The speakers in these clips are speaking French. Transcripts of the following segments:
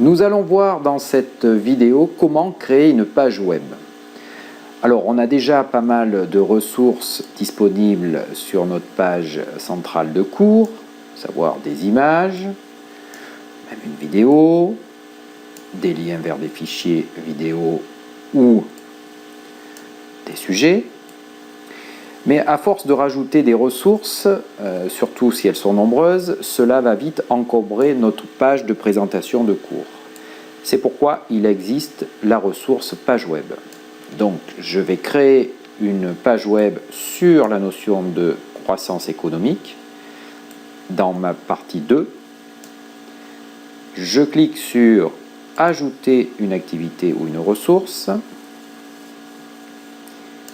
Nous allons voir dans cette vidéo comment créer une page web. Alors, on a déjà pas mal de ressources disponibles sur notre page centrale de cours, à savoir des images, même une vidéo, des liens vers des fichiers vidéo ou des sujets. Mais à force de rajouter des ressources, surtout si elles sont nombreuses, cela va vite encombrer notre page de présentation de cours. C'est pourquoi il existe la ressource page web. Donc, je vais créer une page web sur la notion de croissance économique. Dans ma partie 2, je clique sur « Ajouter une activité ou une ressource »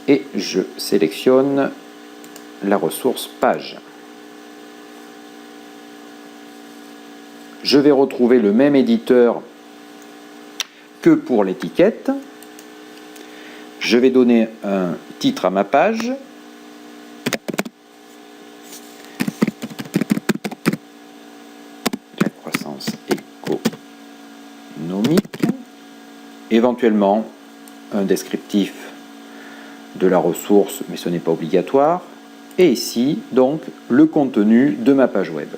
et je sélectionne la ressource page. Je vais retrouver le même éditeur que pour l'étiquette. Je vais donner un titre à ma page. La croissance économique. Éventuellement, un descriptif de la ressource, mais ce n'est pas obligatoire. Et ici, donc, le contenu de ma page web.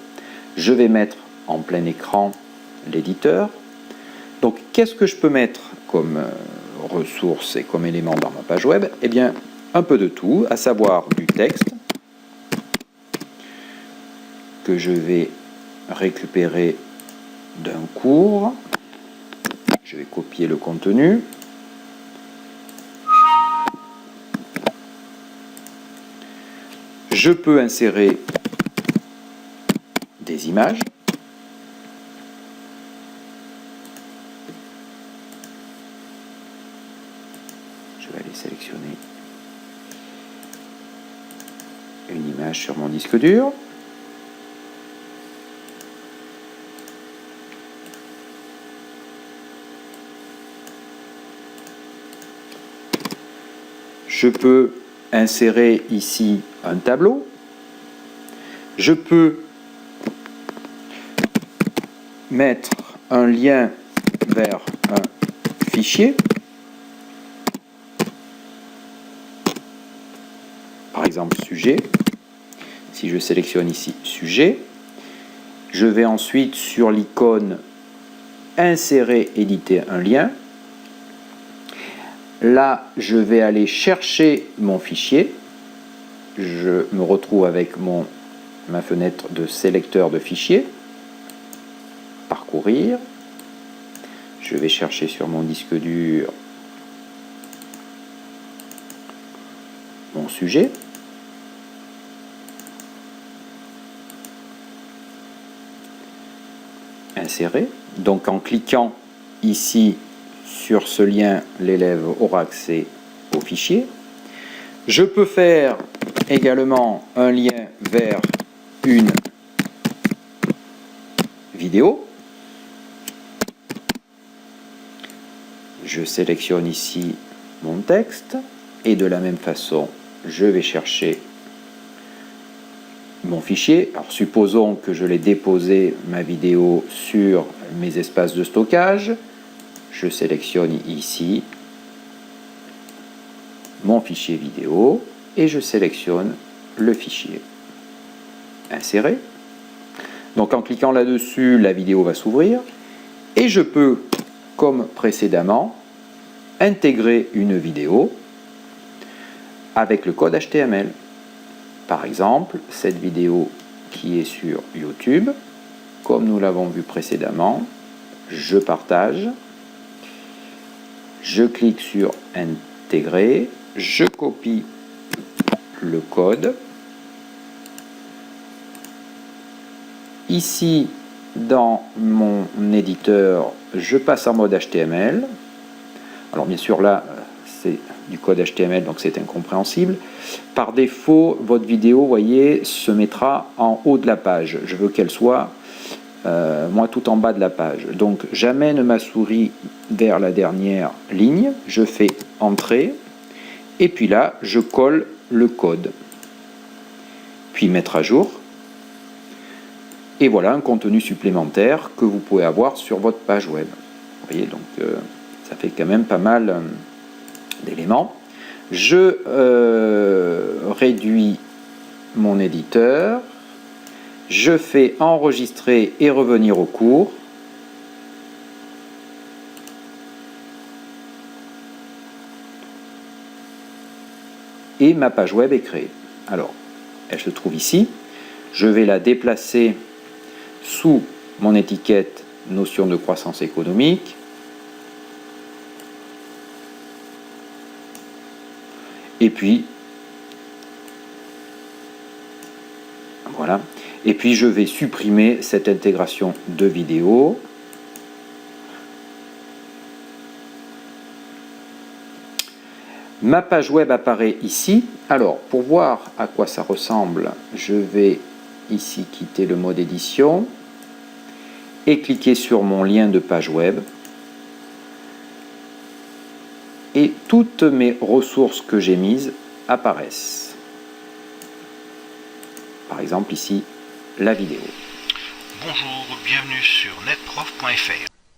Je vais mettre en plein écran l'éditeur. Donc, qu'est-ce que je peux mettre comme ressources et comme éléments dans ma page web? Eh bien, un peu de tout, à savoir du texte que je vais récupérer d'un cours. Je vais copier le contenu. Je peux insérer des images. Je vais aller sélectionner une image sur mon disque dur. Je peux insérer ici un tableau. Je peux mettre un lien vers un fichier. Par exemple, sujet. Si je sélectionne ici sujet, je vais ensuite sur l'icône insérer, éditer un lien. Là, je vais aller chercher mon fichier. Je me retrouve avec ma fenêtre de sélecteur de fichiers. Parcourir. Je vais chercher sur mon disque dur mon sujet. Insérer. Donc en cliquant ici sur ce lien, l'élève aura accès au fichier. Je peux faire également un lien vers une vidéo. Je sélectionne ici mon texte et de la même façon, je vais chercher mon fichier. Alors supposons que je l'ai déposé, ma vidéo, sur mes espaces de stockage. Je sélectionne ici mon fichier vidéo et je sélectionne le fichier. Insérer. Donc en cliquant là-dessus, la vidéo va s'ouvrir et je peux, comme précédemment, intégrer une vidéo avec le code HTML. Par exemple, cette vidéo qui est sur YouTube, comme nous l'avons vu précédemment, je partage. Je clique sur intégrer, je copie le code. Ici, dans mon éditeur, je passe en mode HTML. Alors bien sûr là, c'est du code HTML, donc c'est incompréhensible. Par défaut, votre vidéo, vous voyez, se mettra en haut de la page. Je veux qu'elle soit moi tout en bas de la page. Donc j'amène ma souris vers la dernière ligne, je fais Entrée, et puis là, je colle le code. Puis mettre à jour. Et voilà un contenu supplémentaire que vous pouvez avoir sur votre page web. Vous voyez, donc ça fait quand même pas mal d'éléments. Je réduis mon éditeur. Je fais enregistrer et revenir au cours. Et ma page web est créée. Alors, elle se trouve ici. Je vais la déplacer sous mon étiquette notion de croissance économique. Et puis, voilà. Et puis, je vais supprimer cette intégration de vidéo. Ma page web apparaît ici. Alors, pour voir à quoi ça ressemble, je vais ici quitter le mode édition et cliquer sur mon lien de page web. Et toutes mes ressources que j'ai mises apparaissent. Par exemple ici, la vidéo. Bonjour, bienvenue sur netprof.fr.